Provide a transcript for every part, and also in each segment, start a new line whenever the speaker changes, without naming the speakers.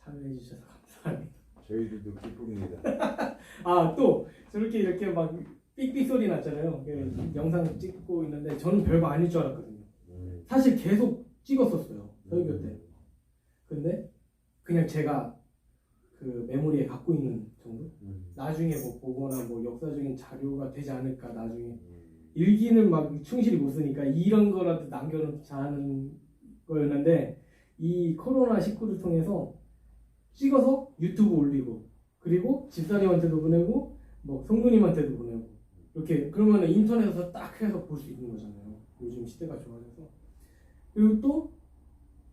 참여해 주셔서 감사합니다.
저희들도 기쁩니다.
아, 또 저렇게 이렇게 막 삑삑 소리 났잖아요. 영상 찍고 있는데 저는 별거 아닐 줄 알았거든요. 사실 계속 찍었었어요, 설교 때. 근데 그냥 제가 그 메모리에 갖고 있는 정도? 나중에 뭐 보거나 뭐 역사적인 자료가 되지 않을까, 나중에. 일기는 막 충실히 못 쓰니까 이런 거라도 남겨놓자 하는 거였는데, 이 코로나19를 통해서 찍어서 유튜브 올리고, 그리고 집사님한테도 보내고, 뭐 성도님한테도 보내고, 이렇게 그러면 인터넷에서 딱 해서 볼 수 있는 거잖아요. 요즘 시대가 좋아져서. 그리고 또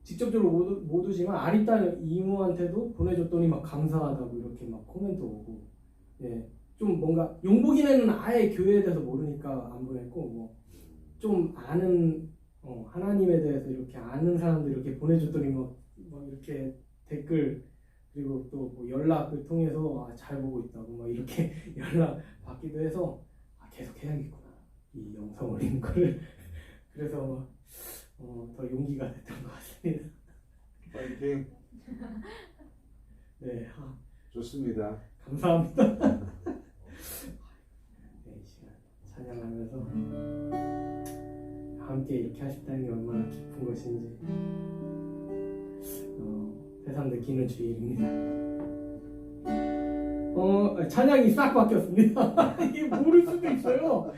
직접적으로 못 오지만 아리따 이모한테도 보내줬더니 막 감사하다고 이렇게 막 코멘트 오고, 예, 좀 뭔가 용복이네는 아예 교회에 대해서 모르니까 안 보냈고, 뭐 좀 아는 하나님에 대해서 이렇게 아는 사람들 이렇게 보내줬더니 막 이렇게 댓글, 그리고 또 뭐 연락을 통해서 잘 보고 있다고 막 이렇게 연락 받기도 해서 계속 해야겠구나, 이 영상 올리는 거를. 그래서 더 용기가 됐던 것 같습니다.
파이팅.
네,
좋습니다.
감사합니다. 네, 이 시간 찬양하면서 함께 이렇게 하셨다는 게 얼마나 기쁜 것인지 새삼 느끼는 주일입니다. 찬양이 싹 바뀌었습니다. 이게 모를 수도 있어요.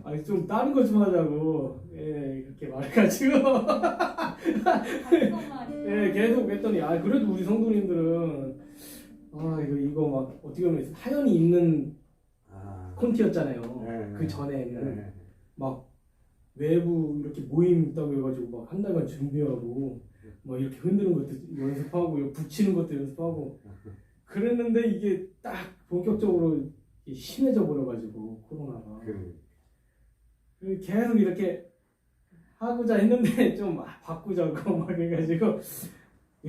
아니, 좀 다른 거 좀 하자고, 예, 이렇게 말해가지고 예, 계속 했더니 그래도 우리 성도님들은 이거 막 어떻게 보면 사연이 있는 콘티였잖아요.
네,
그 전에는 막 외부 이렇게 모임 있다고 해가지고 막 한 달간 준비하고 막 이렇게 흔드는 것도 연습하고 이거 붙이는 것도 연습하고 그랬는데, 이게 딱 본격적으로 심해져 버려가지고 코로나가. 그리고 계속 이렇게 하고자 했는데 좀 바꾸자고 막 해가지고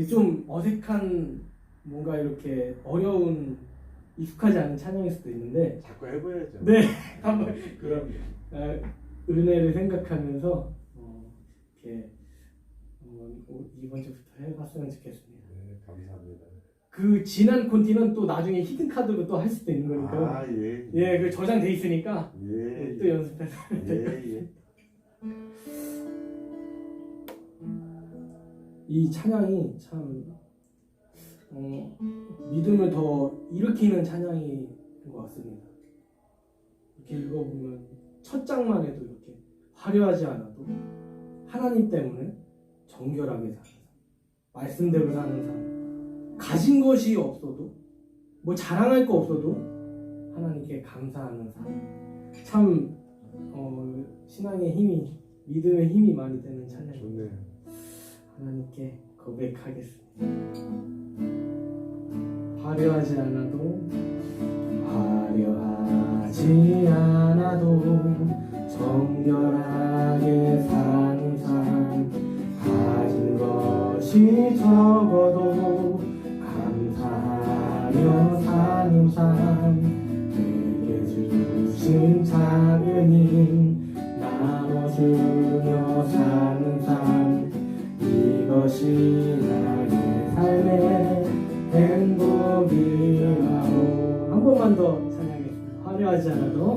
좀 어색한, 뭔가 이렇게 어려운, 익숙하지 않은 찬양일 수도 있는데
자꾸 해봐야죠.
네, 한번
그럼
은혜를 생각하면서 이렇게 이번 주부터 해봤으면 좋겠습니다.
네, 감사합니다.
그 지난 콘티는 또 나중에 히든 카드로 또 할 수도 있는 거니까. 예, 그 저장돼 있으니까 또 연습해서.
예.
이 찬양이 참 믿음을 더 일으키는 찬양인 것 같습니다. 이렇게 읽어보면 첫 장만 해도 이렇게 화려하지 않아도 하나님 때문에 정결하게 사는 삶, 말씀대로 사는 삶, 가진 것이 없어도, 뭐 자랑할 거 없어도 하나님께 감사하는 삶. 참 신앙의 힘이, 믿음의 힘이 많이 되는 찬양입니다. 하나님께 고백하겠습니다. 화려하지 않아도 정결하게 사는 삶, 가진 것이 적어도 감사하며 사는 삶, 내게 주신 작은 힘 나눠주며 사는 삶, 이것이 나의 삶의 행복이라고. 한 번만 더 찬양했습니다. 화려하지 않아도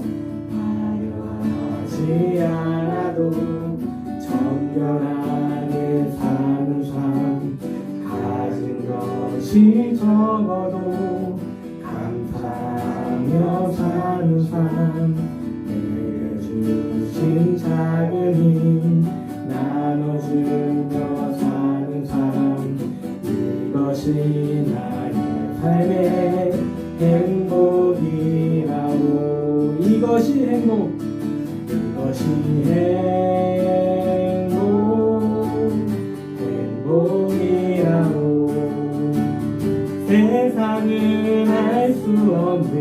정결하게 사는 삶, 가진 것이 적어도 감사하며 사는 삶, 내게 주신 작은 힘 나눠주며 사는 삶, 이것이 나의 삶의 행복이라고. 이것이 행복이라고. 세상은 알 수 없는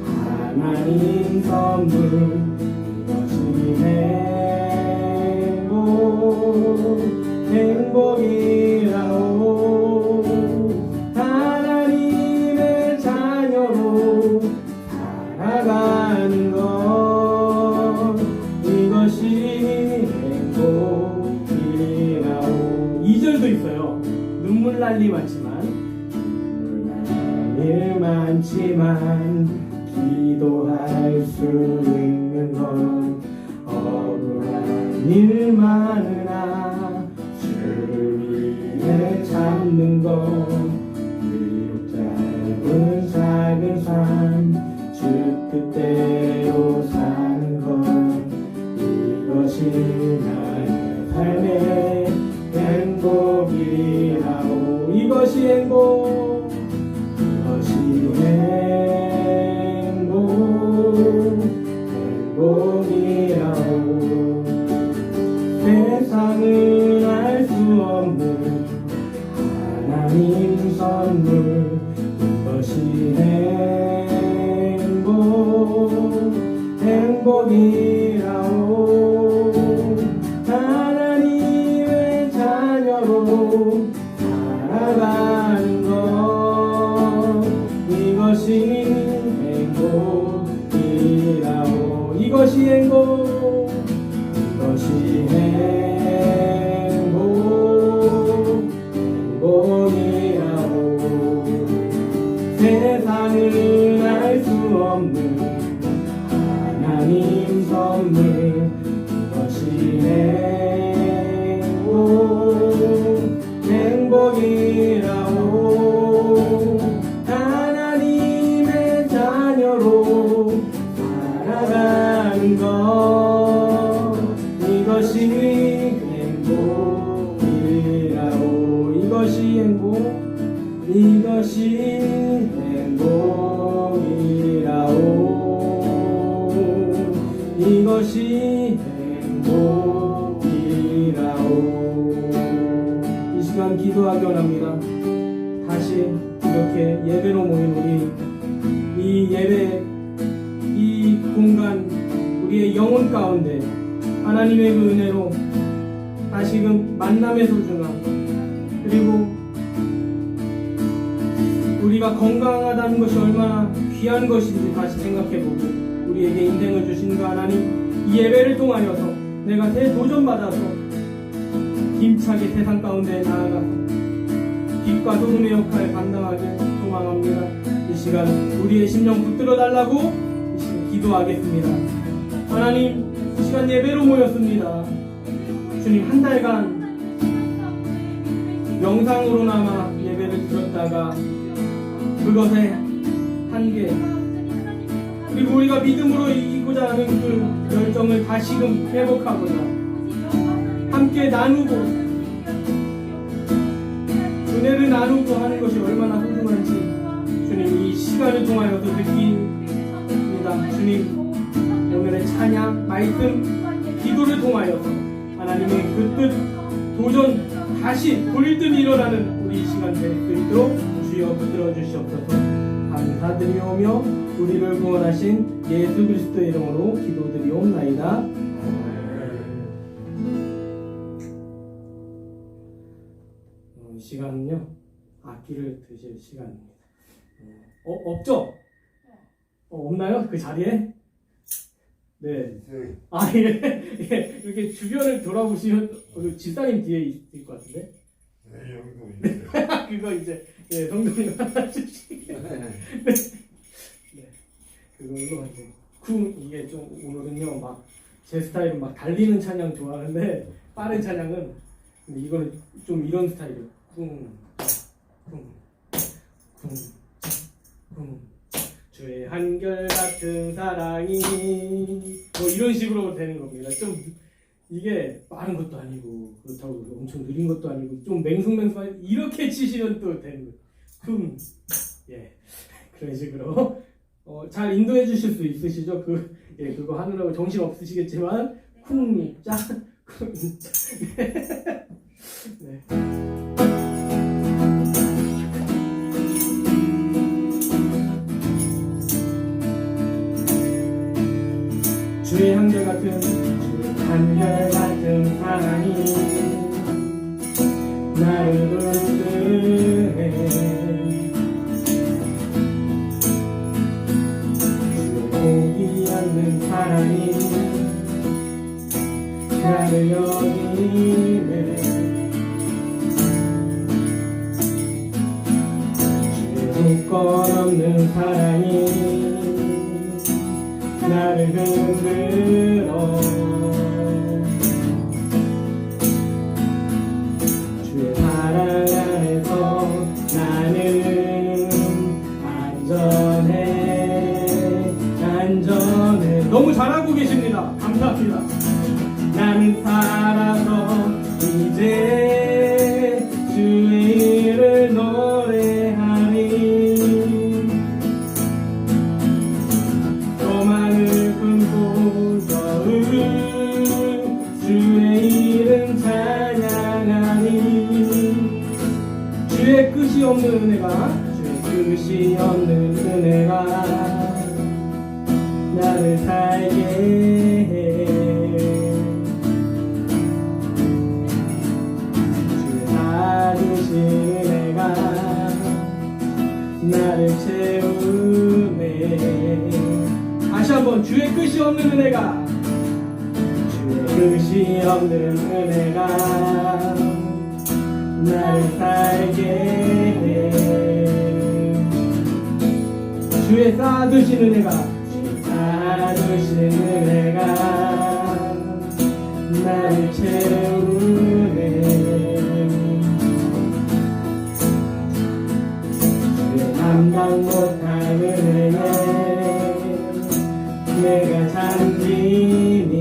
하나님 선물, 이것이 행복이라고. 하나님의 자녀로 살아가는 것, 이것이 행복이라고. 2절도 있어요. 눈물 날 일 많지만 기도할 수 있는 건 억울한 일 많으나 주를 위해 참는 건 비록 짧은 작은 삶 주 뜻대로 사는 것 이것이 나의 삶의 행복이라오. 이것이 행복, 이것이 행복이라오. 세상은 알 수 없는 하나님 선물 이것이 행복이라오. 하나님의 자녀로 살아가는 것 이것이 행복이라오. 이것이 행복이라오. 세상은 알 수 없는 하나님 선물 이것이 행복이라오. 하나님의 자녀로 살아가는 것 이것이 행복이라오. 이것이 행복이라오. 이것이 행복이라오. 이 시간 기도하기 원합니다. 다시 이렇게 예배로 모인 우리 이 예배 이 공간 우리의 영혼 가운데 하나님의 그 은혜로 다시금 만남의 소중함 그리고 우리가 건강하다는 것이 얼마나 귀한 것인지 다시 생각해보고 우리에게 인생을 주신 그 하나님 이 예배를 통하여서 내가 대도전받아서 힘차게 세상 가운데 나아가서 빛과 소금의 역할을 감당하길 소망합니다. 이 시간 우리의 심령 붙들어 달라고 이 시간 기도하겠습니다. 하나님 이 시간 예배로 모였습니다. 주님 한 달간 영상으로나마 예배를 드렸다가 그것의 한계 그리고 우리가 믿음으로 이기고자 하는 그 열정을 다시금 회복하고자 함께 나누고 은혜를 나누고 하는 것이 얼마나 소중한지 주님 이 시간을 통하여서 느낍니다. 주님 오늘의 찬양, 말씀, 기도를 통하여서 하나님의 그 뜻, 도전 다시 불듯 일어나는 우리 이 시간 될 수 있도록 주여 붙들어 주시옵소서. 감사드리오며 우리를 구원하신 예수 그리스도의 이름으로 기도드리옵나이다. 이 시간은요 악기를 드실 시간입니다. 없죠? 없나요? 그 자리에? 네. 아 예. 예. 이렇게 주변을 돌아보시면 집사님 뒤에 있을 것 같은데.
네, 영도
그거 이제 예 성도님 하나 주시기. 네. 그걸로 이제 이게 좀 오늘은요 막 제 스타일은 막 달리는 찬양 좋아하는데 빠른 찬양은 근데 이거는 좀 이런 스타일이에요. 쿵 주의 한결같은 사랑이 뭐 이런 식으로 되는 겁니다. 좀 이게 빠른 것도 아니고 그렇다고 엄청 느린 것도 아니고 좀 맹숭맹숭한 이렇게 치시면 또 되는 거예요. 예 그런 식으로 잘 인도해 주실 수 있으시죠? 그거 하느라고 정신 없으시겠지만 쿵짜 네. 주의 한결같은 사랑이 나를 돌드네 주의 보기 않는 사랑이 나를 여기네 조건 없는 사랑이 나를 흔들어 주의 사랑 안에서 나는 안전해. 너무 잘하고 계십니다. 감사합니다. 나는 살아서 이제 주의 일을 노래하니 소망을 품고 더욱 주의 이름 찬양하니 주의 끝이 없는 은혜가 끝이 없는 은혜가 나를 살게 해 주의 사주신 은혜가 나를 채우네. 다시 한번 주의 끝이 없는 은혜가 주의 끝이 없는 은혜가 나를 살게 해 주의 쌓아두신 은혜가 나를 채우네. 주의 감당 못한 은혜에 내가 잠기니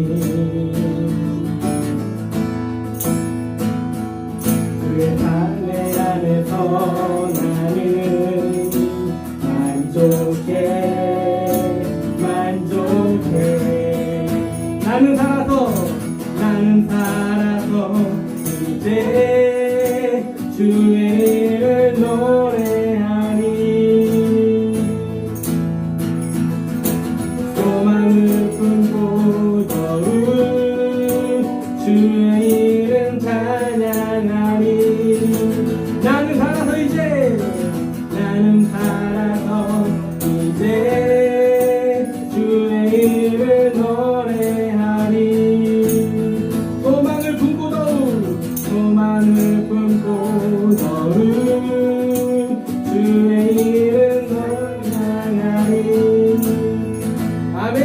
주의 은혜 안에서 나는 만족해. 나는 살아서 이제 주의 일을 노래하니 소망을 품고 더욱 주의 이름 찬양하니 나는 살아서 이제 주의 이름을 노래하니 소망을 품고 더욱 주의 이름 노래하니 아멘.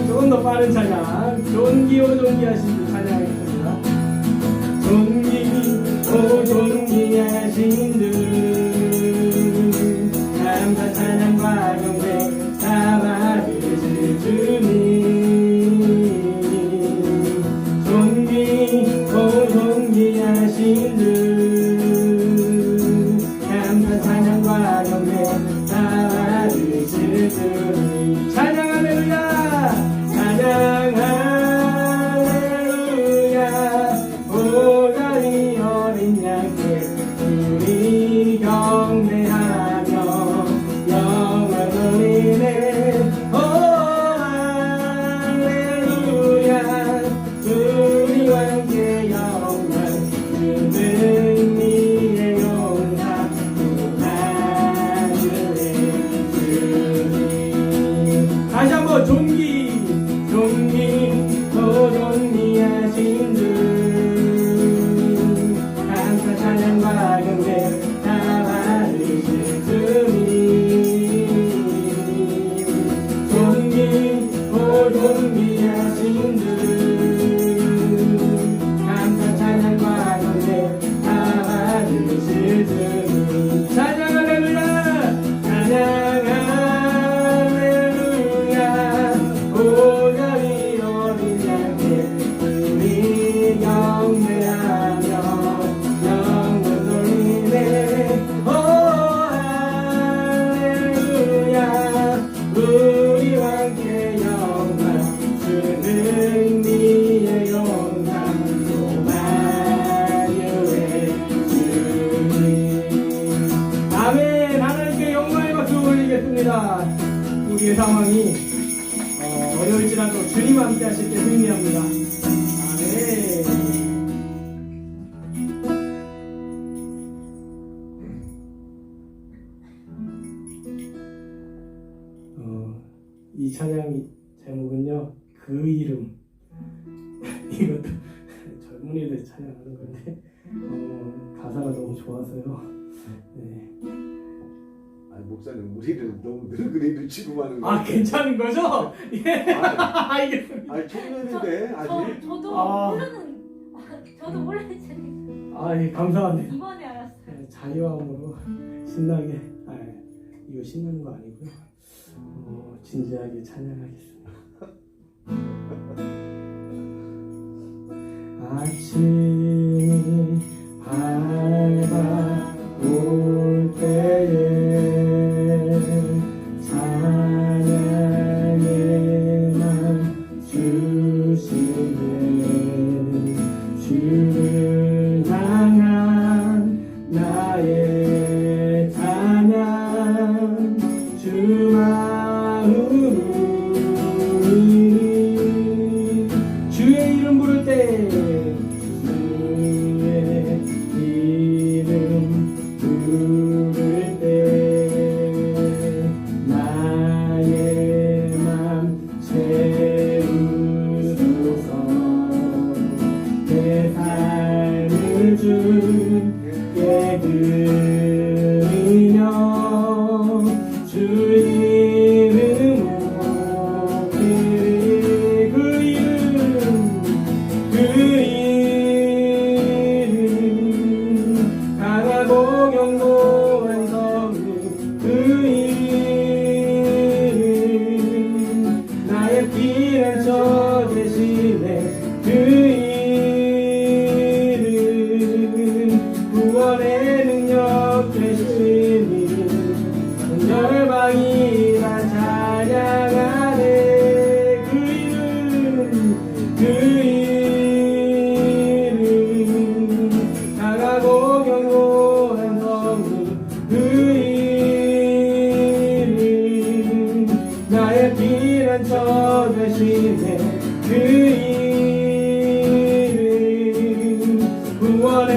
조금 더 빠른 찬양 존귀하신 주 찬양하겠습니다. 존귀하신 주 감사 찬양과 경배 다 받으실 주님 존귀하신 주 감사 찬양과 경배 다 받으실 주님 찬양 할렐루야 찬양 할렐루야 보좌리 어린 양께 우리 경배하며 영광 돌리네. 오 할렐루야 우리와 함께 영광 주는 이의 용사 나주의 주님 다시 한번 존귀하신 주 감사 찬양과 경배 다 받으실 주님 존귀하신 주 감사 찬양과 경배 다 받으실 주님 찬양 할렐루야 찬양 할렐루야 보좌리 어린 양께 우리 경배하며 영광 돌리네. 오 할렐루야 우리와 함께 영광 주는 이의 용사 오마유의 주님 아멘. 하나님께 영광의 박수 올리겠습니다. 우리의 상황이 어려울지라도 주님 함께 하실 때 승리합니다. 아멘. 이 찬양 제목은요 그 이름 이것도 젊은이들 찬양하는 건데 가사가 너무 좋아서요. 네.
목사님 우리를 너무 늙은이를 취급하는
아, 괜찮은 거죠? 예.
아니,
알겠습니다.
아니 청년인데 아직.
저도
아.
저도 몰랐지.
아, 예, 감사합니다.
이번에 알았어요.
네, 자유함으로 신나게, 이거 신나는 거 아니고요. 진지하게 찬양하겠습니다. 아침이 밝아올 때에 찬양의 맘 주시네. 주를 향한 나의 찬양 주 마음으로 주의 이름 부를 때 주의 이름 부를 때 나의 맘 채우소서. 내 삶을 주께 드리며 주 이름으로 그 이름 강하고 견고한 성령 그 이름 나의 피난처 되시네. 그 이름 구원의 능력 되시니 열방이 다 찬양하네. 그 이름 강하고 견고한 성령 그 이름 나의 피난처 되시네. 그 이름 구원의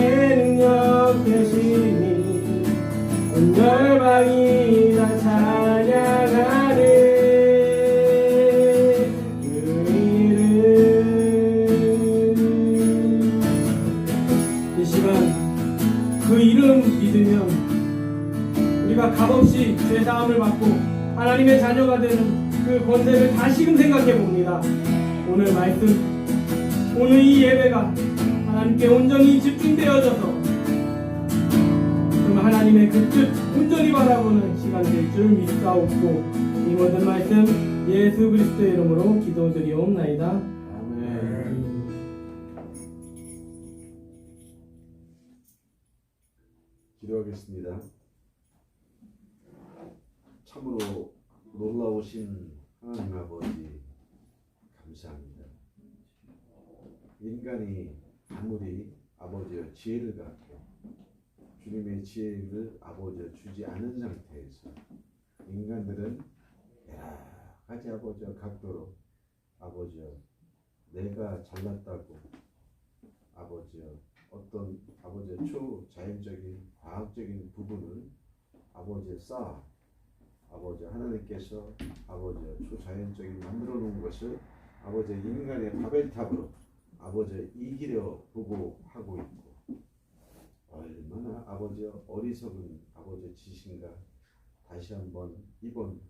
능력 되시니 온 열방이 다 찬양하네. 그 이름 이 시간 그 이름 믿으면 우리가 값없이 죄사함을 받고 하나님의 자녀가 되는 그 권세를 다시금 생각해 봅니다. 오늘 말씀, 오늘 이 예배가 하나님께 온전히 집중되어져서 정말 하나님의 그 뜻 온전히 바라보는 시간 될 줄 믿사옵고 이 모든 말씀 예수 그리스도의 이름으로 기도드리옵나이다.
아멘. 기도하겠습니다. 참으로 놀라우신 하나님 아버지 감사합니다. 인간이 아무리 아버지의 지혜를 갖고 주님의 지혜를 아버지가 주지 않은 상태에서 인간들은 여러 가지 아버지와 각도로 아버지와 내가 잘났다고 아버지와 어떤 아버지의 초자연적인 과학적인 부분을 아버지의 쌓아 아버지 하나님께서 아버지의 초자연적인 만들어 놓은 것을 아버지의 인간의 바벨탑으로 아버지의 이기려 보고 하고 있고 얼마나 아버지의 어리석은 아버지의 지신가 다시 한번 이번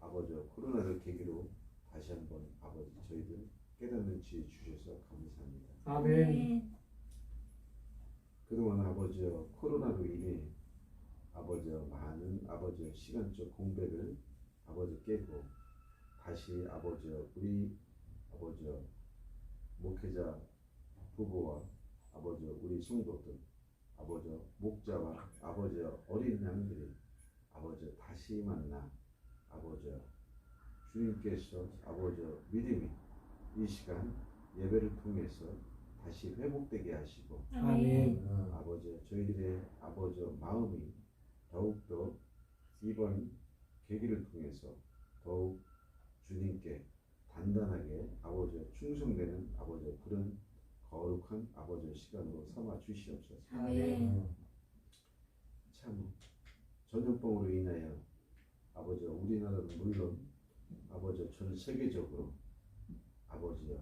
아버지의 코로나를 계기로 다시 한번 아버지 저희들 깨닫는 지혜 주셔서 감사합니다.
아멘.
그동안 아버지의 코로나로 인해 아버지의 많은 아버지의 시간적 공백을 아버지 깨고 다시 아버지의 우리 아버지의 목회자 부부와 아버지의 우리 성도들 아버지의 목자와 아버지의 어린 양들이 아버지 다시 만나 아버지 주님께서 아버지의 믿음이 이 시간 예배를 통해서 다시 회복되게 하시고
아멘.
아버지 저희들의 아버지 마음이 더욱더 이번 계기를 통해서 더욱 주님께 단단하게 아버지 충성되는 아버지 그런 거룩한 아버지 시간으로 삼아 주시옵소서.
아멘.
참 전염병으로 인하여 아버지 우리나라는 물론 아버지 전 세계적으로 아버지여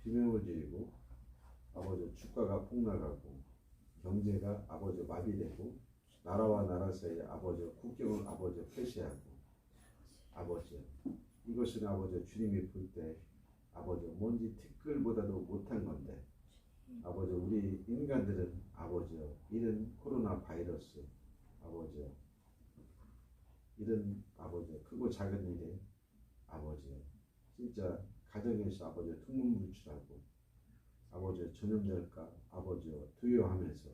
비명을 지르고 아버지 주가가 폭락하고 경제가 아버지 마비되고 나라와 나라 사이에 아버지 국경을 아버지 폐쇄하고 아버지 이것은 아버지 주님이 볼 때 아버지 뭔지 티끌보다도 못한 건데 아버지 우리 인간들은 아버지 이런 코로나 바이러스 아버지 이런 아버지 크고 작은 일에 아버지 진짜 가정에서 아버지 통문불출하고 아버지 전염될까 아버지 두려워하면서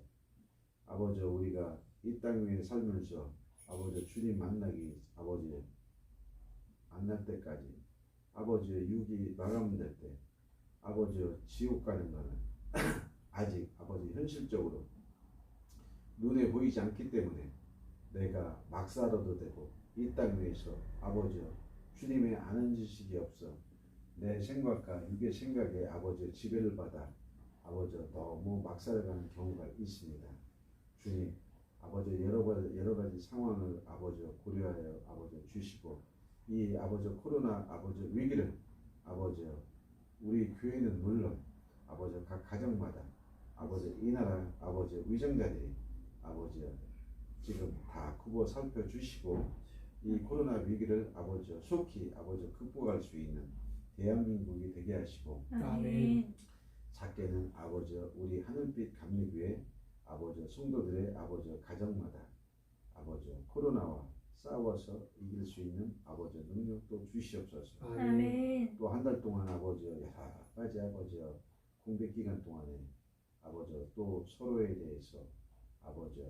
아버지 우리가 이 땅 위에 살면서 아버지 주님 만나기 아버지 만날 때까지 아버지 육이 마감될 때 아버지 지옥 가는 거는 아직 아버지 현실적으로 눈에 보이지 않기 때문에 내가 막 살아도 되고 이 땅 위에서 아버지 주님의 아는 지식이 없어 내 생각과 육의 생각에 아버지 지배를 받아 아버지 너무 막 살아가는 경우가 있습니다. 주님 아버지 여러 가지 상황을 아버지 고려하여 아버지 주시고 이 아버지 코로나 아버지 위기를 아버지 우리 교회는 물론 아버지 각 가정마다 아버지 이 나라 아버지 위정자들이 아버지 지금 다 굽어 살펴주시고 이 코로나 위기를 아버지 속히 아버지 극복할 수 있는 대한민국이 되게 하시고
아멘.
작게는 아버지 우리 하늘빛 감리교회 아버지 성도들의 아버지 가정마다 아버지 코로나와 싸워서 이길 수 있는 아버지 능력도 주시옵소서.
아멘.
또 한 달 동안 아버지 여러 가지 아버지 공백 기간 동안에 아버지 또 서로에 대해서 아버지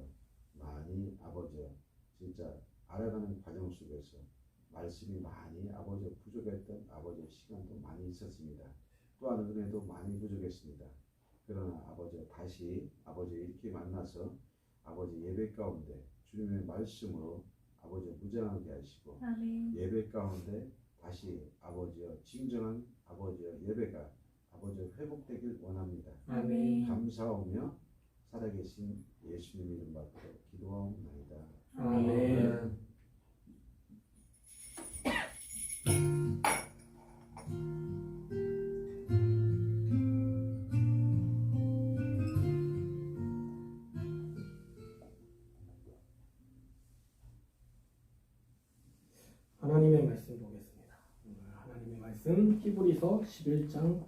많이 아버지 진짜 알아가는 과정 속에서 말씀이 많이 아버지 부족했던 아버지 시간도 많이 있었습니다. 또한 은혜도 많이 부족했습니다. 그러나 아버지 다시 아버지 이렇게 만나서 아버지 예배 가운데 주님의 말씀으로 아버지 무장하게 하시고
아멘.
예배 가운데 다시 아버지 진정한 아버지 예배가 아버지 회복되길 원합니다.
아멘.
감사하며 살아계신 예수님 이름 받고 기도하옵나이다.
아멘. 하나님의 말씀 보겠습니다. 오늘 하나님의 말씀 히브리서 11장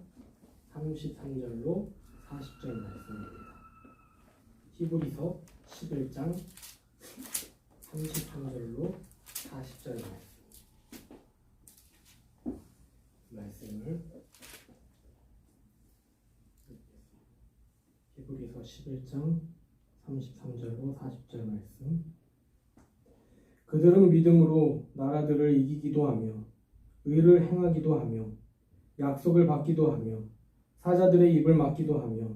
33절로 40절 말씀입니다. 히브리서 11장 33절로 40절 말씀을 읽겠습니다. 히브리서 11장 33절로 40절 말씀. 그들은 믿음으로 나라들을 이기기도 하며 의를 행하기도 하며 약속을 받기도 하며 사자들의 입을 막기도 하며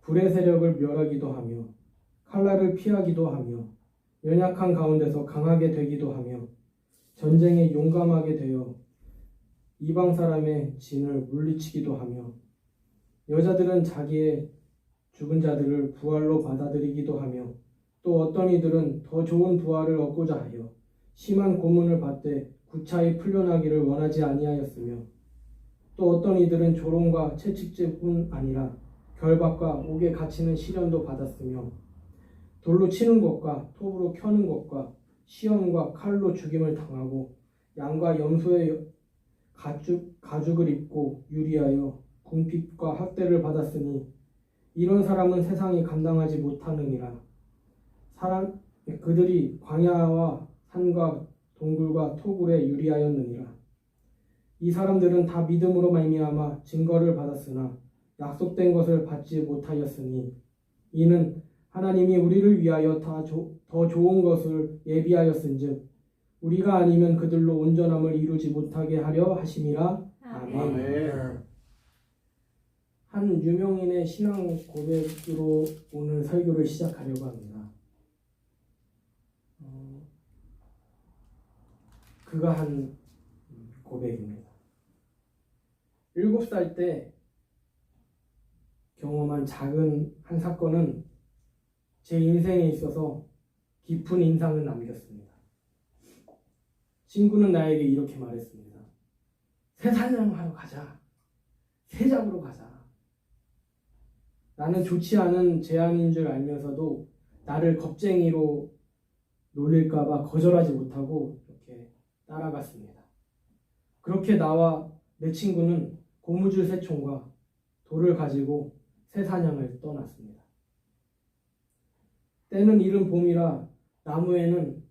불의 세력을 멸하기도 하며 칼날을 피하기도 하며 연약한 가운데서 강하게 되기도 하며 전쟁에 용감하게 되어 이방 사람의 진을 물리치기도 하며 여자들은 자기의 죽은 자들을 부활로 받아들이기도 하며 또 어떤 이들은 더 좋은 부활을 얻고자 하여 심한 고문을 받되 구차히 풀려나기를 원하지 아니하였으며 또 어떤 이들은 조롱과 채찍질뿐 아니라 결박과 옥에 갇히는 시련도 받았으며 돌로 치는 것과 톱으로 켜는 것과 시험과 칼로 죽임을 당하고 양과 염소의 가죽을 입고 유리하여 궁핍과 학대를 받았으니 이런 사람은 세상이 감당하지 못하느니라. 그들이 광야와 산과 동굴과 토굴에 유리하였느니라. 이 사람들은 다 믿음으로 말미암아 증거를 받았으나 약속된 것을 받지 못하였으니 이는 하나님이 우리를 위하여 더 좋은 것을 예비하였은즉 우리가 아니면 그들로 온전함을 이루지 못하게 하려 하심이라. 아멘. 한 유명인의 신앙 고백으로 오늘 설교를 시작하려고 합니다. 그가 한 고백입니다. 7살 때 경험한 작은 한 사건은 제 인생에 있어서 깊은 인상을 남겼습니다. 친구는 나에게 이렇게 말했습니다. 새 사냥하러 가자. 새 잡으러 가자. 나는 좋지 않은 제안인 줄 알면서도 나를 겁쟁이로 놀릴까봐 거절하지 못하고 이렇게 따라갔습니다. 그렇게 나와 내 친구는 고무줄 새총과 돌을 가지고 새 사냥을 떠났습니다. 때는 이른 봄이라 나무에는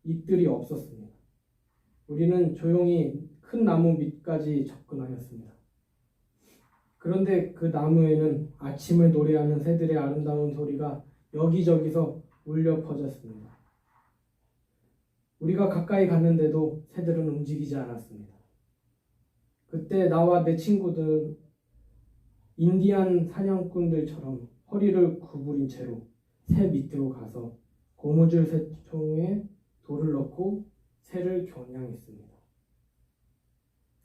잎들이 없었습니다. 우리는 조용히 큰 나무 밑까지 접근하였습니다. 그런데 그 나무에는 아침을 노래하는 새들의 아름다운 소리가 여기저기서 울려 퍼졌습니다. 우리가 가까이 갔는데도 새들은 움직이지 않았습니다. 그때 나와 내 친구들 인디안 사냥꾼들처럼 허리를 구부린 채로 새 밑으로 가서 고무줄 새총에 돌을 넣고 새를 겨냥했습니다.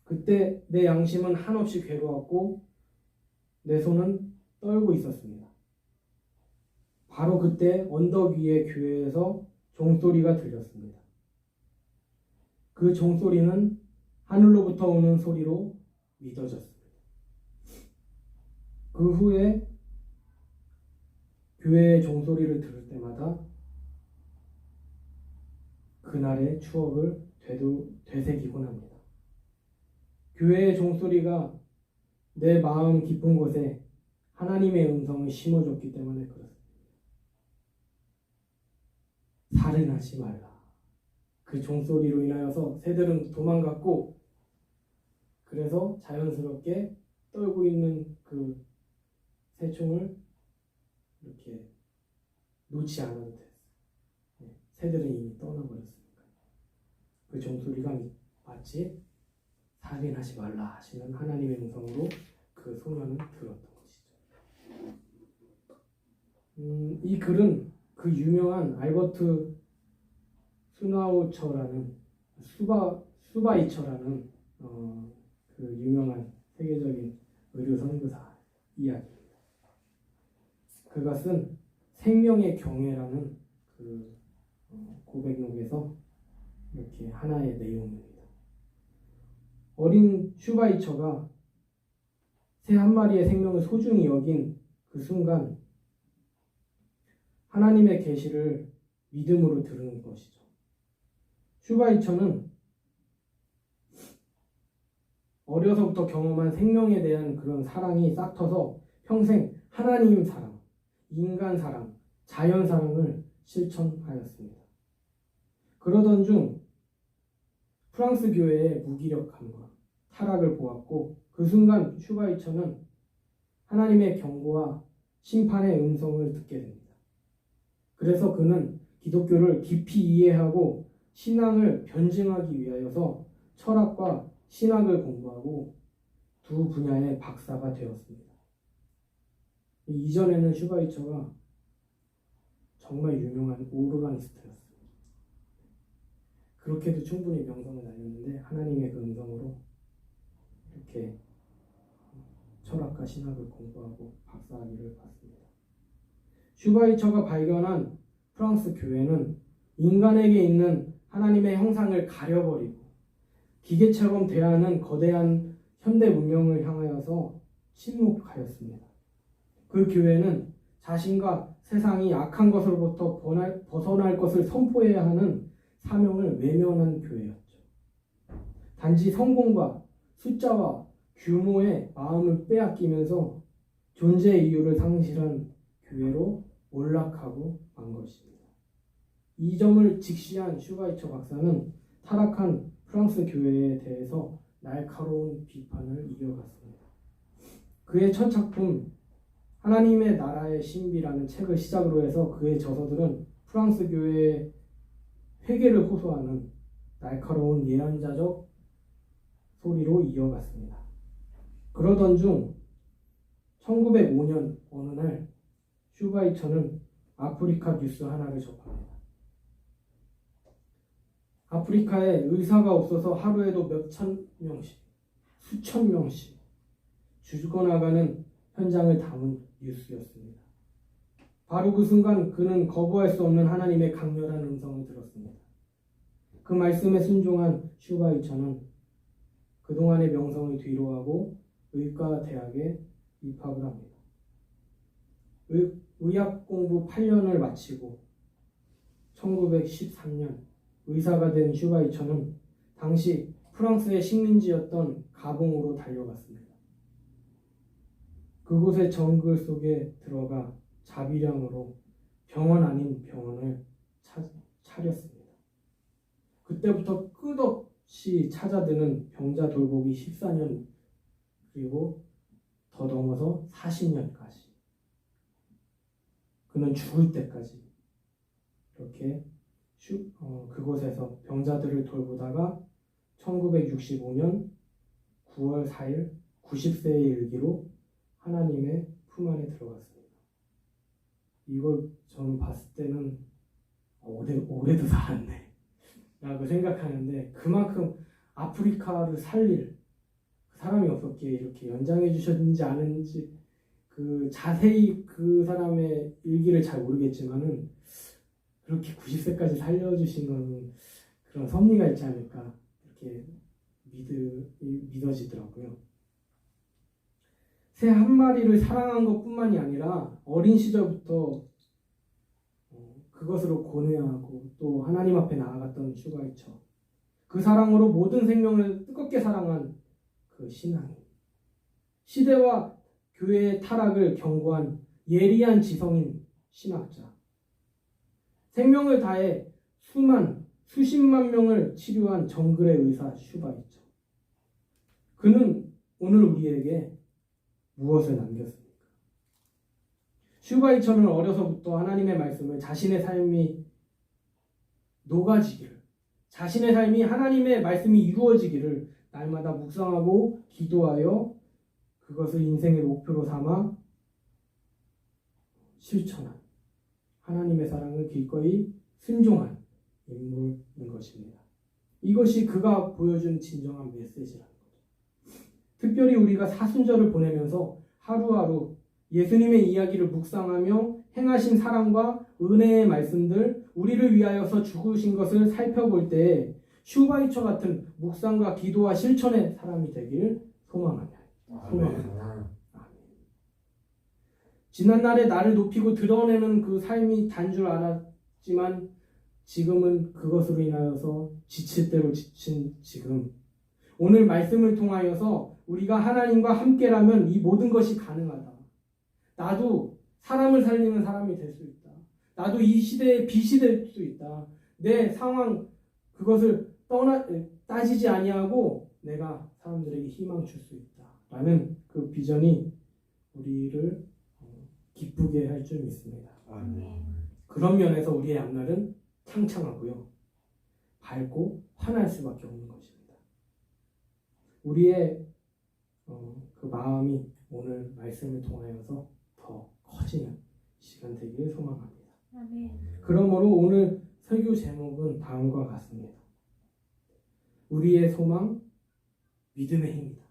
그때 내 양심은 한없이 괴로웠고 내 손은 떨고 있었습니다. 바로 그때 언덕 위의 교회에서 종소리가 들렸습니다. 그 종소리는 하늘로부터 오는 소리로 믿어졌습니다. 그 후에 교회의 종소리를 들을 때마다 그날의 추억을 되새기곤 합니다. 교회의 종소리가 내 마음 깊은 곳에 하나님의 음성을 심어줬기 때문에 그렇습니다. 살인하지 말라. 그 종소리로 인하여서 새들은 도망갔고, 그래서 자연스럽게 떨고 있는 그 새총을 이렇게 놓지 않아도 됐어요. 새들은 이미 떠나버렸으니까. 그 종소리가 마치 살인하지 말라 하시는 하나님의 음성으로 그 소년은 들었던 것이죠. 이 글은 그 유명한 알버트 수나우처라는 수바이처라는 그 유명한 세계적인 의료 선교사 이야기입니다. 그가 쓴 생명의 경애라는 그 고백록에서 이렇게 하나의 내용입니다. 어린 슈바이처가 새 한 마리의 생명을 소중히 여긴 그 순간 하나님의 계시를 믿음으로 들은 것이죠. 슈바이처는 어려서부터 경험한 생명에 대한 그런 사랑이 싹터서 평생 하나님 사랑, 인간 사랑, 자연 사랑을 실천하였습니다. 그러던 중 프랑스 교회의 무기력함과 타락을 보았고 그 순간 슈바이처는 하나님의 경고와 심판의 음성을 듣게 됩니다. 그래서 그는 기독교를 깊이 이해하고 신앙을 변증하기 위하여서 철학과 신학을 공부하고 두 분야의 박사가 되었습니다. 이전에는 슈바이처가 정말 유명한 오르가니스트였습니다. 그렇게도 충분히 명성을 날렸는데 하나님의 그 음성으로 이렇게 철학과 신학을 공부하고 박사학위를 받습니다. 슈바이처가 발견한 프랑스 교회는 인간에게 있는 하나님의 형상을 가려버리고 기계처럼 대하는 거대한 현대 문명을 향하여서 침묵하였습니다. 그 교회는 자신과 세상이 악한 것으로부터 벗어날 것을 선포해야 하는 사명을 외면한 교회였죠. 단지 성공과 숫자와 규모의 마음을 빼앗기면서 존재의 이유를 상실한 교회로 몰락하고 만 것입니다. 이 점을 직시한 슈바이처 박사는 타락한 프랑스 교회에 대해서 날카로운 비판을 이어갔습니다. 그의 첫 작품 하나님의 나라의 신비라는 책을 시작으로 해서 그의 저서들은 프랑스 교회의 회개를 호소하는 날카로운 예언자적 소리로 이어갔습니다. 그러던 중 1905년 어느 날 슈바이처는 아프리카 뉴스 하나를 접합니다. 아프리카에 의사가 없어서 하루에도 몇천 명씩, 수천 명씩 죽어나가는 현장을 담은 뉴스였습니다. 바로 그 순간 그는 거부할 수 없는 하나님의 강렬한 음성을 들었습니다. 그 말씀에 순종한 슈바이처는 그동안의 명성을 뒤로하고 의과 대학에 입학을 합니다. 의학 공부 8년을 마치고 1913년 의사가 된 슈바이처는 당시 프랑스의 식민지였던 가봉으로 달려갔습니다. 그곳의 정글 속에 들어가 자비량으로 병원 아닌 병원을 차렸습니다. 그때부터 끝없이 찾아드는 병자 돌보기 14년 그리고 더 넘어서 40년까지 그는 죽을 때까지 이렇게 그곳에서 병자들을 돌보다가 1965년 9월 4일 90세에 이르기로 하나님의 품 안에 들어갔습니다. 이걸 저는 봤을 때는 올해도 살았네 라고 생각하는데 그만큼 아프리카를 살릴 사람이 없었기에 이렇게 연장해 주셨는지 아는지 그 자세히 그 사람의 일기를 잘 모르겠지만은 그렇게 90세까지 살려주신 거는 그런 섭리가 있지 않을까 이렇게 믿어지더라고요. 새 한 마리를 사랑한 것뿐만이 아니라 어린 시절부터 그것으로 고뇌하고 또 하나님 앞에 나아갔던 슈바이처 그 사랑으로 모든 생명을 뜨겁게 사랑한 그 신앙인 시대와 교회의 타락을 경고한 예리한 지성인 신학자 생명을 다해 수십만 명을 치료한 정글의 의사 슈바이처 그는 오늘 우리에게 무엇을 남겼습니까? 슈바이처는 어려서부터 하나님의 말씀을 자신의 삶이 녹아지기를 자신의 삶이 하나님의 말씀이 이루어지기를 날마다 묵상하고 기도하여 그것을 인생의 목표로 삼아 실천한 하나님의 사랑을 기꺼이 순종한 인물인 것입니다. 이것이 그가 보여준 진정한 메시지라는 거죠. 특별히 우리가 사순절을 보내면서 하루하루 예수님의 이야기를 묵상하며 행하신 사랑과 은혜의 말씀들, 우리를 위하여서 죽으신 것을 살펴볼 때 슈바이처 같은 묵상과 기도와 실천의 사람이 되기를 소망합니다. 지난날에 나를 높이고 드러내는 그 삶이 단 줄 알았지만 지금은 그것으로 인하여서 지칠 대로 지친 지금 오늘 말씀을 통하여서 우리가 하나님과 함께라면 이 모든 것이 가능하다. 나도 사람을 살리는 사람이 될 수 있다. 나도 이 시대의 빛이 될 수 있다. 내 상황 그것을 따지지 아니하고 내가 사람들에게 희망 줄 수 있다. 라는 그 비전이 우리를 기쁘게 할 줄 믿습니다. 그런 면에서 우리의 앞날은 창창하고요. 밝고 환할 수밖에 없는 것입니다. 우리의 그 마음이 오늘 말씀을 통하여서 더 커지는 시간 되기를 소망합니다. 그러므로 오늘 설교 제목은 다음과 같습니다. 우리의 소망, 믿음의 힘이다.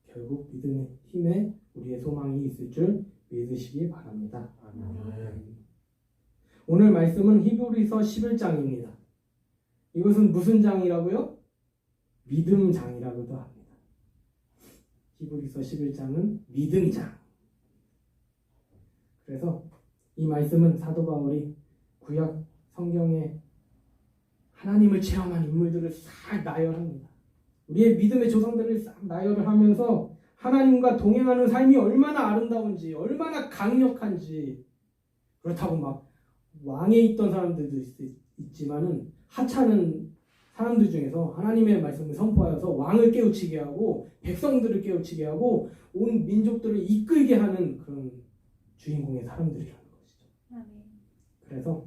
결국 믿음의 힘에 우리의 소망이 있을 줄 믿으시기 바랍니다. 오늘 말씀은 히브리서 11장입니다. 이것은 무슨 장이라고요? 믿음 장이라고도 합니다. 히브리서 11장은 믿음 장. 그래서 이 말씀은 사도 바울이 구약 성경에 하나님을 체험한 인물들을 싹 나열합니다. 우리의 믿음의 조상들을 싹 나열을 하면서 하나님과 동행하는 삶이 얼마나 아름다운지, 얼마나 강력한지, 그렇다고 막 왕에 있던 사람들도 있지만은 하찮은 사람들 중에서 하나님의 말씀을 선포하여서 왕을 깨우치게 하고 백성들을 깨우치게 하고 온 민족들을 이끌게 하는 그런 주인공의 사람들이라는 것이죠. 그래서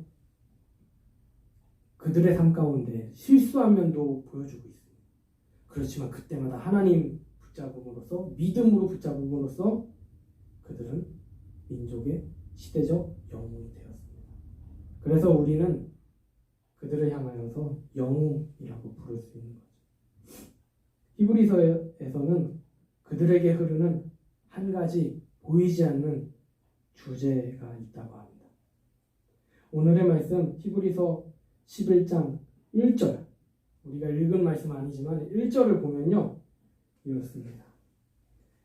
그들의 삶 가운데 실수한 면도 보여주고 있습니다. 그렇지만 그때마다 하나님 붙잡음으로써 믿음으로 붙잡음으로써 그들은 민족의 시대적 영웅이 되었습니다. 그래서 우리는 그들을 향하여서 영웅이라고 부를 수 있는 거죠. 히브리서에서는 그들에게 흐르는 한 가지 보이지 않는 주제가 있다고 합니다. 오늘의 말씀 히브리서 11장 1절 우리가 읽은 말씀 아니지만 1절을 보면요 이렇습니다.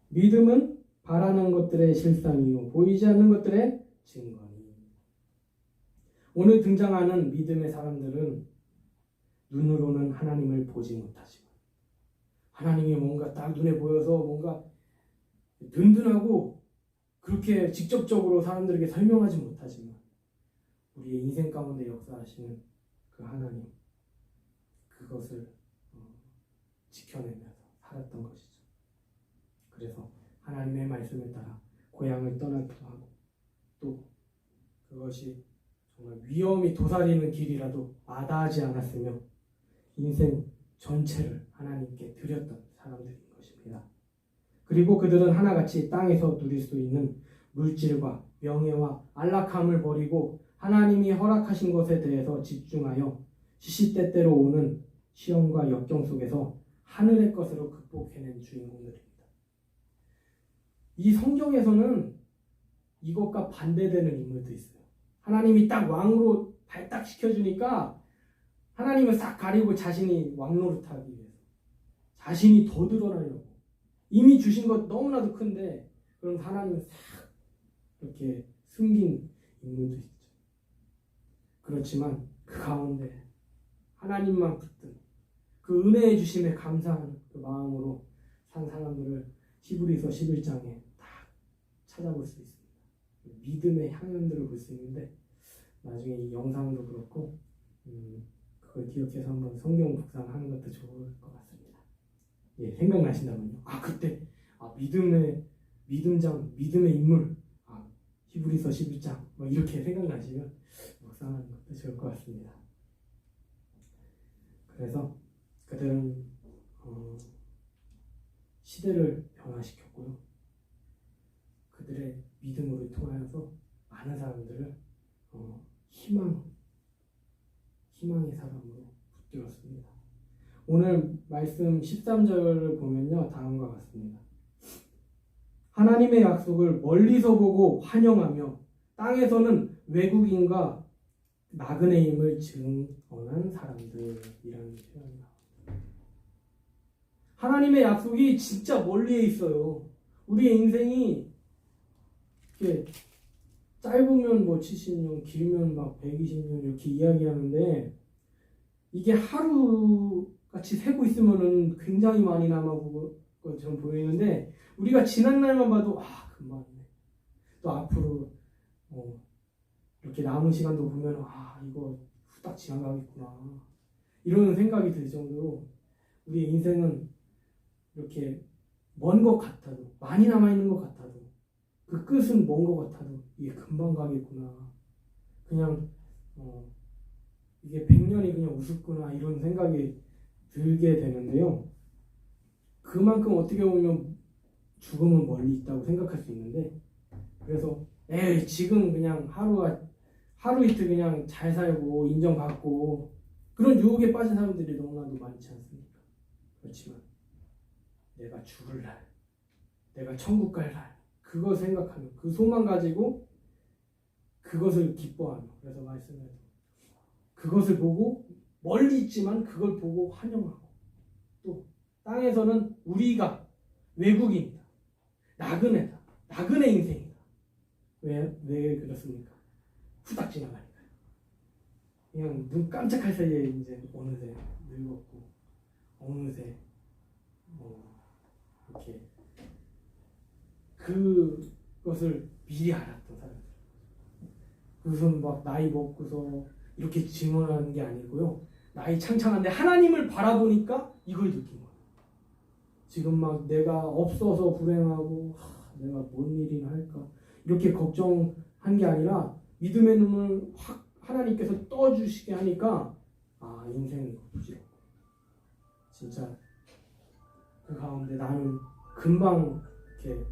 믿음은 바라는 것들의 실상이요 보이지 않는 것들의 증거니. 오늘 등장하는 믿음의 사람들은 눈으로는 하나님을 보지 못하지만 하나님이 뭔가 딱 눈에 보여서 뭔가 든든하고 그렇게 직접적으로 사람들에게 설명하지 못하지만 우리의 인생 가운데 역사하시는 그 하나님, 그것을 지켜내면서 살았던 것이죠. 그래서 하나님의 말씀에 따라 고향을 떠나기도 하고 또 그것이 정말 위험이 도사리는 길이라도 마다하지 않았으며 인생 전체를 하나님께 드렸던 사람들인 것입니다. 그리고 그들은 하나같이 땅에서 누릴 수 있는 물질과 명예와 안락함을 버리고 하나님이 허락하신 것에 대해서 집중하여 시시때때로 오는 시험과 역경 속에서 하늘의 것으로 극복해낸 주인공들입니다. 이 성경에서는 이것과 반대되는 인물도 있어요. 하나님이 딱 왕으로 발탁시켜주니까 하나님을 싹 가리고 자신이 왕노릇하기 위해서 자신이 더 드러나려고 이미 주신 것 너무나도 큰데 그럼 하나님을 싹 이렇게 숨긴 인물도 있죠. 그렇지만 그 가운데 하나님만 붙든 그 은혜의 주심에 감사하는 그 마음으로 산 사람들을 히브리서 11장에 딱 찾아볼 수 있습니다. 믿음의 향연들을 볼 수 있는데 나중에 이 영상도 그렇고 그걸 기억해서 한번 성경 묵상하는 것도 좋을 것 같습니다. 예, 생각나신다면요. 그때 믿음의 인물 히브리서 11장 이렇게 생각나시면 묵상하는 것도 좋을 것 같습니다. 그래서 그들은 시대를 변화시켰고요. 그들의 믿음으로 통하여서 많은 사람들을 희망의 사람으로 붙들었습니다. 오늘 말씀 13절을 보면요, 다음과 같습니다. 하나님의 약속을 멀리서 보고 환영하며 땅에서는 외국인과 나그네임을 증언한 사람들이라는 표현이 나옵니다. 하나님의 약속이 진짜 멀리에 있어요. 우리의 인생이 이렇게 짧으면 70년, 길면 120년 이렇게 이야기하는데 이게 하루같이 세고 있으면은 굉장히 많이 남아보고 것처럼 보이는데 우리가 지난 날만 봐도 금방이네. 또 앞으로 이렇게 남은 시간도 보면 이거 후딱 지나가겠구나 이런 생각이 들 정도로 우리의 인생은 이렇게 먼 것 같아도 많이 남아있는 것 같아도 그 끝은 먼 것 같아도 이게 금방 가겠구나 그냥 이게 100년이 그냥 우습구나 이런 생각이 들게 되는데요. 그만큼 어떻게 보면 죽음은 멀리 있다고 생각할 수 있는데 그래서 지금 그냥 하루 이틀 그냥 잘 살고 인정받고 그런 유혹에 빠진 사람들이 너무나도 많지 않습니까? 그렇지만 내가 죽을 날, 내가 천국 갈 날, 그거 생각하며 그 소망 가지고 그것을 기뻐하며 그래서 말씀해도 그것을 보고 멀리 있지만 그걸 보고 환영하고 또 땅에서는 우리가 외국인이다, 나그네다, 나그네 인생이다. 왜 그렇습니까? 후딱 지나가니까요. 그냥 눈 깜짝할 사이에 이제 어느새 늙었고 어느새 이렇게 그것을 미리 알았던 사람들. 그것은 나이 먹고서 이렇게 증언하는 게 아니고요. 나이 창창한데 하나님을 바라보니까 이걸 느낀 거예요. 지금 내가 없어서 불행하고 내가 뭔 일이나 할까 이렇게 걱정한 게 아니라 믿음의 눈을 확 하나님께서 떠주시게 하니까 인생이 부지럽고 진짜 그 가운데 나는 금방 이렇게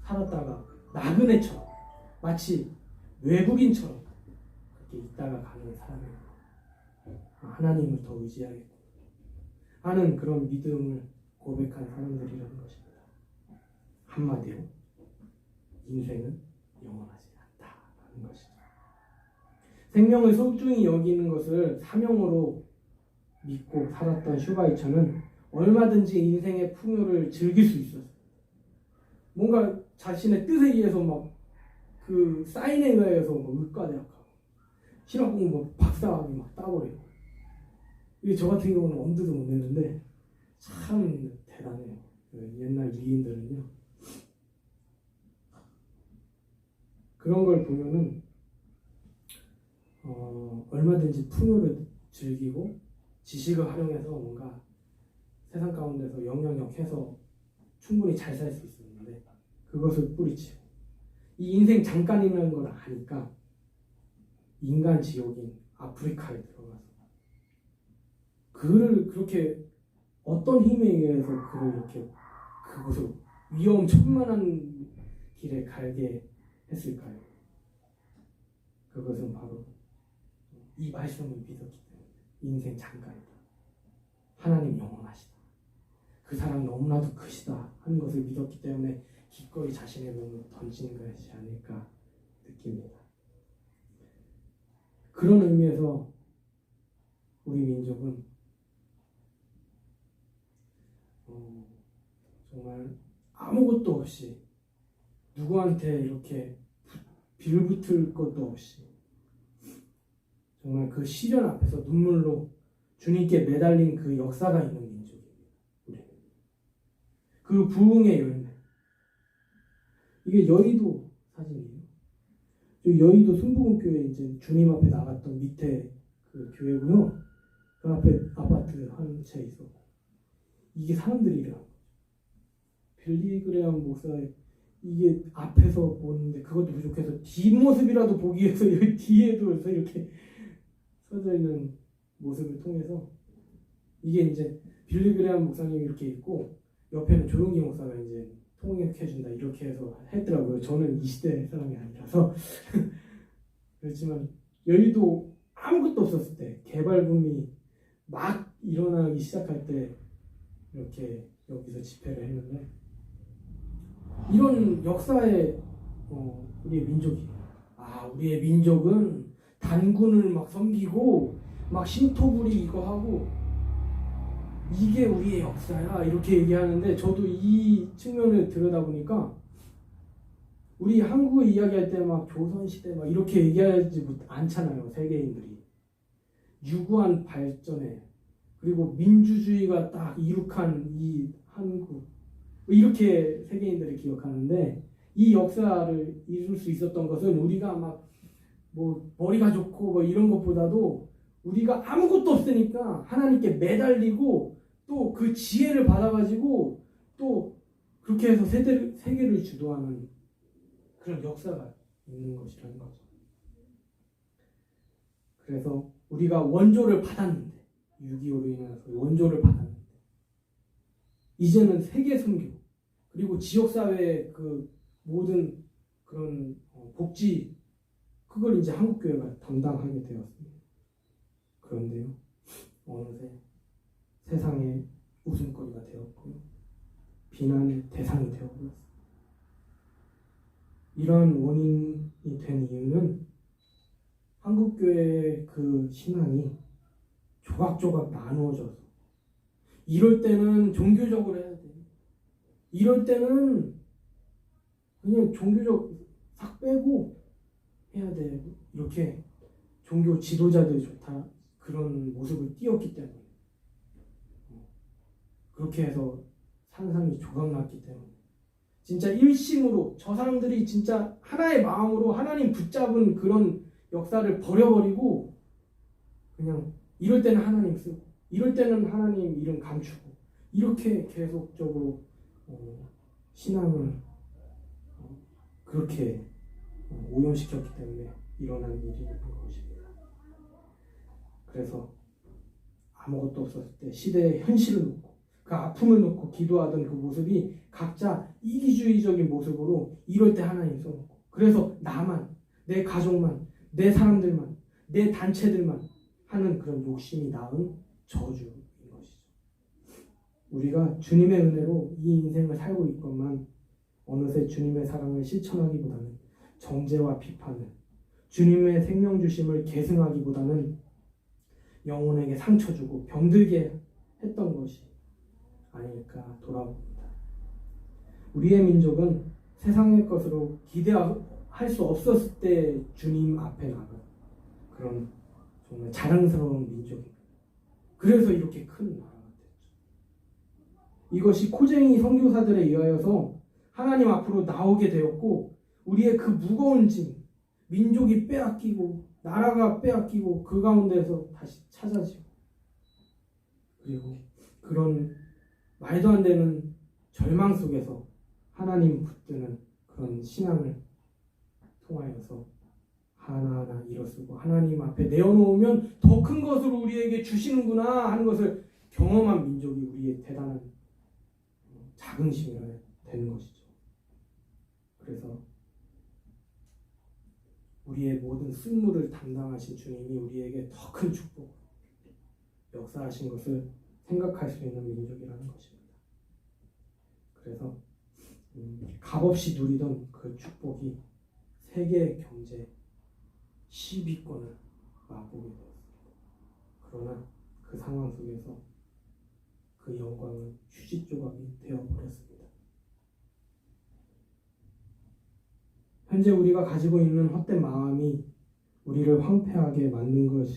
살았다가 나그네처럼 마치 외국인처럼 그렇게 있다가 가는 사람이에요. 하나님을 더 의지하겠고 하는 그런 믿음을 고백한 사람들이라는 것입니다. 한마디로 인생은 영원하지 않다라는 것이죠. 생명을 소중히 여기는 것을 사명으로 믿고 살았던 슈바이처는 얼마든지 인생의 풍요를 즐길 수 있었어요. 뭔가 자신의 뜻에 의해서 막 그 사인에 의해서 막 의과대학하고 신학 공부 박사학위 막 따버리고 이게 저 같은 경우는 엄두도 못 내는데 참 대단해요. 옛날 위인들은요. 그런 걸 보면은 얼마든지 풍요를 즐기고 지식을 활용해서 뭔가 세상 가운데서 영향력해서 충분히 잘 살 수 있었는데 그것을 뿌리치고 이 인생 잠깐이라는 걸 아니까 인간 지옥인 아프리카에 들어가서 그를 그렇게 어떤 힘에 의해서 그를 이렇게 그곳을 위험천만한 길에 갈게 했을까요? 그것은 바로 이 말씀을 믿었기 때문에 인생 잠깐이다. 하나님 영원하시다. 그 사람 너무나도 크시다 하는 것을 믿었기 때문에 기꺼이 자신의 몸을 던지는 것이 아닐까 느낍니다. 그런 의미에서 우리 민족은 정말 아무것도 없이 누구한테 이렇게 빌붙을 것도 없이 정말 그 시련 앞에서 눈물로 주님께 매달린 그 역사가 있는 민족입니다. 우리는 그 부흥의 열매. 이게 여의도 사진이에요. 여의도 순복음교회 이제 주님 앞에 나갔던 밑에 그 교회고요. 그 앞에 아파트 한 채 있었고 이게 사람들이랑 빌리그레암 목사의 이게 앞에서 보는데 그것도 부족해서 뒷모습이라도 보기 위해서 여기 뒤에도 이렇게 서져 있는 모습을 통해서 이게 이제 빌리그레암 목사님이 이렇게 있고 옆에는 조용기 목사가 이제 통역해준다 이렇게 해서 했더라고요. 저는 이 시대 사람이 아니라서 그렇지만 여의도 아무것도 없었을 때 개발붐이 막 일어나기 시작할 때 이렇게 여기서 집회를 했는데 이런 역사의 우리의 민족이에요. 우리의 민족은 단군을 막 섬기고 막 신토부리 이거 하고 이게 우리의 역사야 이렇게 얘기하는데 저도 이 측면을 들여다보니까 우리 한국을 이야기할 때 막 조선시대 막 이렇게 얘기하지 않잖아요. 세계인들이 유구한 발전에 그리고 민주주의가 딱 이룩한 이 한국 이렇게 세계인들이 기억하는데 이 역사를 이룰 수 있었던 것은 우리가 막 뭐 머리가 좋고 뭐 이런 것보다도 우리가 아무것도 없으니까 하나님께 매달리고 또 그 지혜를 받아가지고 또 그렇게 해서 세계를 주도하는 그런 역사가 있는 것이라는 거죠. 그래서 우리가 원조를 받았는데 6.25로 인해서 원조를 받았는데 이제는 세계 선교 그리고 지역사회의 그 모든 그런 복지 그걸 이제 한국교회가 담당하게 되었습니다. 그런데요 어느새 세상의 웃음거리가 되었고요 비난의 대상이 되어버렸습니다. 이러한 원인이 된 이유는 한국교회의 그 신앙이 조각조각 나누어져서 이럴 때는 종교적으로 해야 돼. 이럴 때는 그냥 종교적 싹 빼고 해야 돼. 이렇게 종교 지도자들이 좋다. 그런 모습을 띄었기 때문에 그렇게 해서 상상이 조각났기 때문에 진짜 일심으로 저 사람들이 진짜 하나의 마음으로 하나님 붙잡은 그런 역사를 버려버리고 그냥 이럴 때는 하나님 쓰고 이럴 때는 하나님 이름 감추고 이렇게 계속적으로 신앙을 그렇게 오염시켰기 때문에 일어난 일이 것입니다. 그래서 아무것도 없었을 때 시대의 현실을 놓고 그 아픔을 놓고 기도하던 그 모습이 각자 이기주의적인 모습으로 이럴 때 하나님 써놓고 그래서 나만 내 가족만 내 사람들만 내 단체들만 하는 그런 욕심이 낳은 저주인 것이죠. 우리가 주님의 은혜로 이 인생을 살고 있건만 어느새 주님의 사랑을 실천하기보다는 정죄와 비판을 주님의 생명 주심을 계승하기보다는 영혼에게 상처 주고 병들게 했던 것이 아닐까 돌아봅니다. 우리의 민족은 세상의 것으로 기대할 수 없었을 때 주님 앞에 나가 그런 정말 자랑스러운 민족입니다. 그래서 이렇게 큰 나라가 됐죠. 이것이 코쟁이 선교사들에 의하여서 하나님 앞으로 나오게 되었고 우리의 그 무거운 짐, 민족이 빼앗기고 나라가 빼앗기고 그 가운데서 다시 찾아지고 그리고 그런 말도 안 되는 절망 속에서 하나님 붙드는 그런 신앙을 통하여서 하나하나 일어서고 하나님 앞에 내어놓으면 더 큰 것을 우리에게 주시는구나 하는 것을 경험한 민족이 우리의 대단한 자긍심이 되는 것이죠. 그래서 우리의 모든 승무를 담당하신 주님이 우리에게 더 큰 축복, 역사하신 것을 생각할 수 있는 민족이라는 것입니다. 그래서 값없이 누리던 그 축복이 세계 경제 10위권을 맛보게 되었습니다. 그러나 그 상황 속에서 그 영광은 휴지 조각이 되어버렸습니다. 현재 우리가 가지고 있는 헛된 마음이 우리를 황폐하게 만든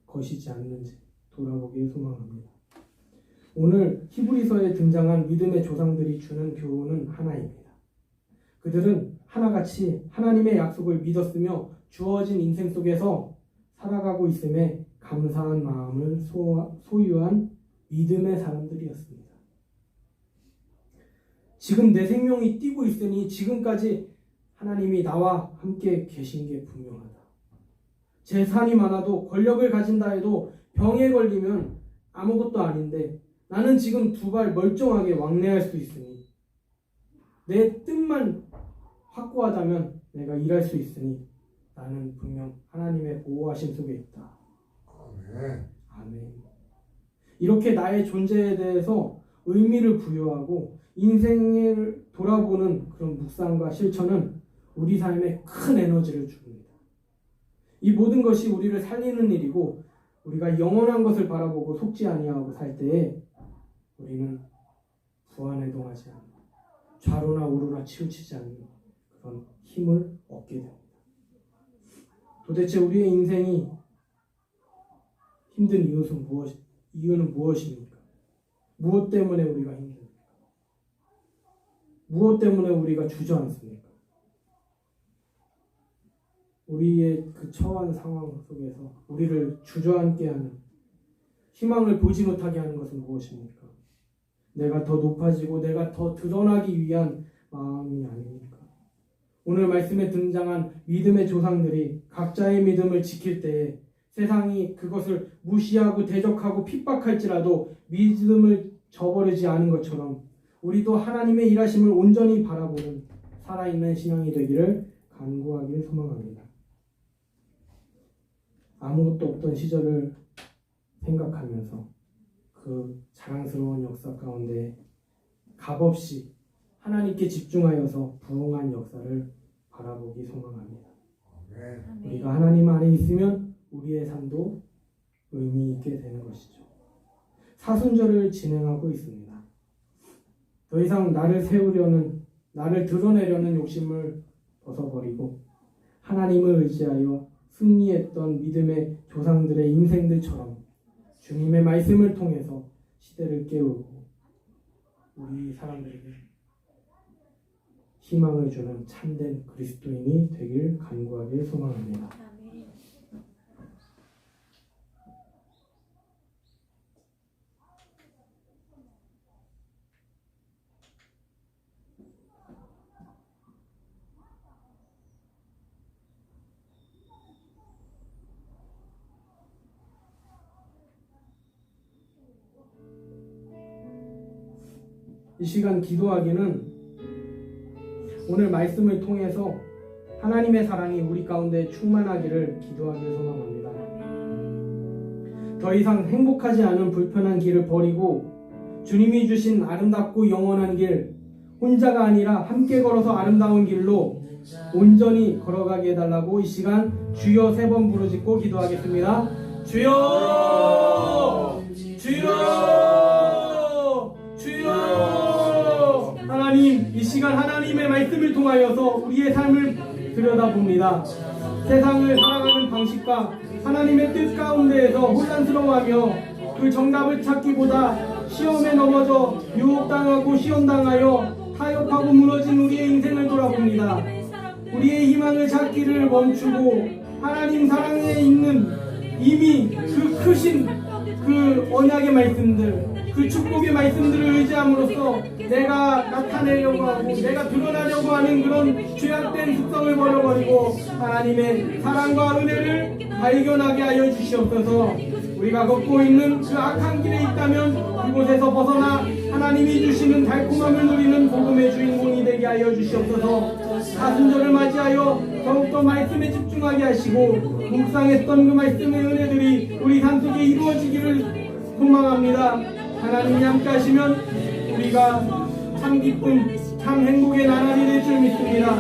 것이지 않는지 돌아보길 소망합니다. 오늘 히브리서에 등장한 믿음의 조상들이 주는 교훈은 하나입니다. 그들은 하나같이 하나님의 약속을 믿었으며 주어진 인생 속에서 살아가고 있음에 감사한 마음을 소유한 믿음의 사람들이었습니다. 지금 내 생명이 뛰고 있으니 지금까지 하나님이 나와 함께 계신 게 분명하다. 재산이 많아도 권력을 가진다 해도 병에 걸리면 아무것도 아닌데 나는 지금 두 발 멀쩡하게 왕래할 수 있으니 내 뜻만 확고하다면 내가 일할 수 있으니 나는 분명 하나님의 보호하심 속에 있다. 아멘. 이렇게 나의 존재에 대해서 의미를 부여하고 인생을 돌아보는 그런 묵상과 실천은 우리 삶에 큰 에너지를 줍니다. 이 모든 것이 우리를 살리는 일이고 우리가 영원한 것을 바라보고 속지 아니하고 살 때에 우리는 부안해동하지 않는 좌로나 우로나 치우치지 않는 그런 힘을 얻게 됩니다. 도대체 우리의 인생이 힘든 이유는 무엇입니까? 무엇 때문에 우리가 힘듭니까? 무엇 때문에 우리가 주저앉습니까? 우리의 그 처한 상황 속에서 우리를 주저앉게 하는 희망을 보지 못하게 하는 것은 무엇입니까? 내가 더 높아지고 내가 더 드러나기 위한 마음이 아닙니까? 오늘 말씀에 등장한 믿음의 조상들이 각자의 믿음을 지킬 때에 세상이 그것을 무시하고 대적하고 핍박할지라도 믿음을 저버리지 않은 것처럼 우리도 하나님의 일하심을 온전히 바라보는 살아있는 신앙이 되기를 간구하길 소망합니다. 아무것도 없던 시절을 생각하면서 그 자랑스러운 역사 가운데 값없이 하나님께 집중하여서 부흥한 역사를 바라보기 소망합니다. 우리가 하나님 안에 있으면 우리의 삶도 의미 있게 되는 것이죠. 사순절을 진행하고 있습니다. 더 이상 나를 드러내려는 욕심을 벗어버리고 하나님을 의지하여 승리했던 믿음의 조상들의 인생들처럼 주님의 말씀을 통해서 시대를 깨우고 우리 사람들에게 희망을 주는 참된 그리스도인이 되길 간구하길 소망합니다.
아멘.
이 시간 기도하기는 오늘 말씀을 통해서 하나님의 사랑이 우리 가운데 충만하기를 기도하길 소망합니다. 더 이상 행복하지 않은 불편한 길을 버리고 주님이 주신 아름답고 영원한 길, 혼자가 아니라 함께 걸어서 아름다운 길로 온전히 걸어가게 해달라고 이 시간 주여 3번 부르짖고 기도하겠습니다. 주여! 주여! 주여! 시간 하나님의 말씀을 통하여서 우리의 삶을 들여다봅니다. 세상을 살아가는 방식과 하나님의 뜻 가운데에서 혼란스러워하며 그 정답을 찾기보다 시험에 넘어져 유혹당하고 시험당하여 타협하고 무너진 우리의 인생을 돌아봅니다. 우리의 희망을 찾기를 멈추고 하나님 사랑에 있는 이미 그 크신 그 언약의 말씀들, 그 축복의 말씀들을 의지함으로써 내가 나타내려고 하고 내가 드러나려고 하는 그런 죄악된 습성을 버려버리고 하나님의 사랑과 은혜를 발견하게 하여 주시옵소서. 우리가 걷고 있는 그 악한 길에 있다면 그곳에서 벗어나 하나님이 주시는 달콤함을 누리는 복음의 주인공이 되게 하여 주시옵소서. 사순절을 맞이하여 더욱더 말씀에 집중하게 하시고 묵상했던 그 말씀의 은혜들이 우리 삶 속에 이루어지기를 소망합니다. 하나님이 함께 하시면 우리가 참 기쁨, 참 행복의 나날이 될 줄 믿습니다.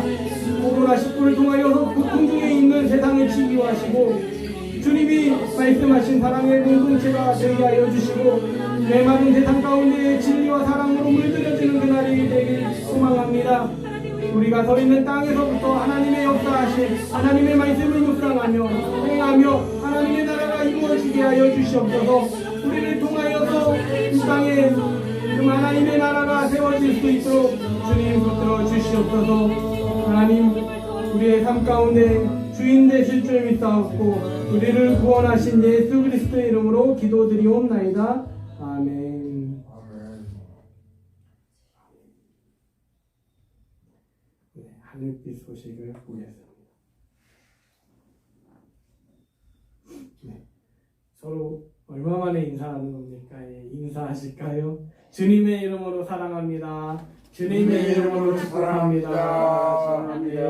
코로나19를 통하여서 고통 중에 있는 세상을 치유하시고 주님이 말씀하신 사랑의 공동체가 되게 하여 주시고 메마른 세상 가운데 진리와 사랑으로 물들여지는 그날이 되길 소망합니다. 우리가 서 있는 땅에서부터 하나님의 역사하신 하나님의 말씀을 묵상하며 행하며 하나님의 나라가 이루어지게 하여 주시옵소서. 우리를 통하여서 이 땅에 그 하나님의 나라가 세워질 수 있도록 주님 붙들어 주시옵소서. 하나님 우리의 삶 가운데 주인 되실 줄 믿사옵고 우리를 구원하신 예수 그리스도의 이름으로 기도드리옵나이다. 아멘. 네, 하늘빛 소식을 보겠습니다. 네, 서로 얼마 만에 인사하는 겁니까? 예, 인사하실까요? 주님의 이름으로 사랑합니다. 주님의 이름으로 축복합니다.
사랑합니다.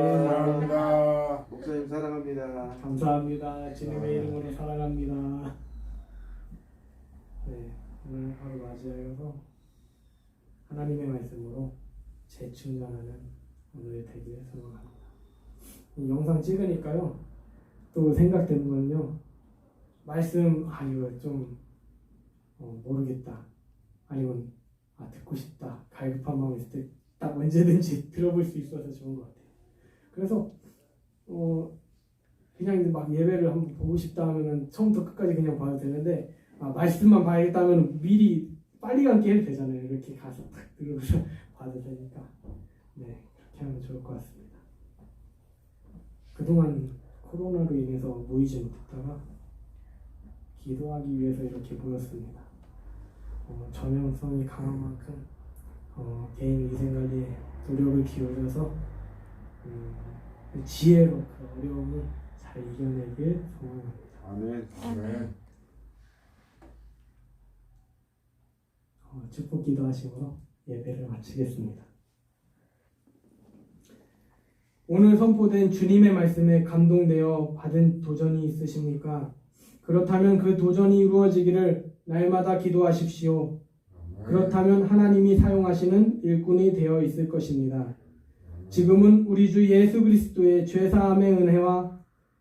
목사님 사랑합니다.
감사합니다. 주님의 이름으로 사랑합니다. 네, 오늘 하루 맞이하여서 하나님의 말씀으로 재충전하는 오늘의 되기를 소망합니다. 이 영상 찍으니까요, 또 생각되는 건요, 말씀, 이거 좀 모르겠다, 아니면 듣고 싶다, 갈급한 마음이 있을 때 딱 언제든지 들어볼 수 있어서 좋은 것 같아요. 그래서 그냥 막 예배를 한번 보고 싶다 하면은 처음부터 끝까지 그냥 봐도 되는데 말씀만 봐야겠다 하면 미리 빨리 감기 해도 되잖아요. 이렇게 가서 딱 들어서 봐도 되니까 네, 그렇게 하면 좋을 것 같습니다. 그동안 코로나로 인해서 모이지 못했다가 기도하기 위해서 이렇게 모였습니다. 전형성이 강한 만큼 개인 위생관리에 노력을 기울여서 지혜로 그 어려움을 잘 이겨내길 소망합니다.
아멘.
아멘.
축복 기도하시므로 예배를 마치겠습니다. 오늘 선포된 주님의 말씀에 감동되어 받은 도전이 있으십니까? 그렇다면 그 도전이 이루어지기를 날마다 기도하십시오. 그렇다면 하나님이 사용하시는 일꾼이 되어 있을 것입니다. 지금은 우리 주 예수 그리스도의 죄사함의 은혜와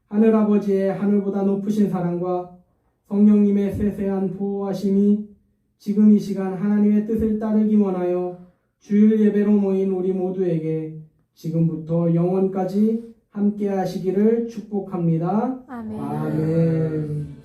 하늘아버지의 하늘보다 높으신 사랑과 성령님의 세세한 보호하심이 지금 이 시간 하나님의 뜻을 따르기 원하여 주일 예배로 모인 우리 모두에게 지금부터 영원까지 함께 하시기를 축복합니다.
아멘.
아멘.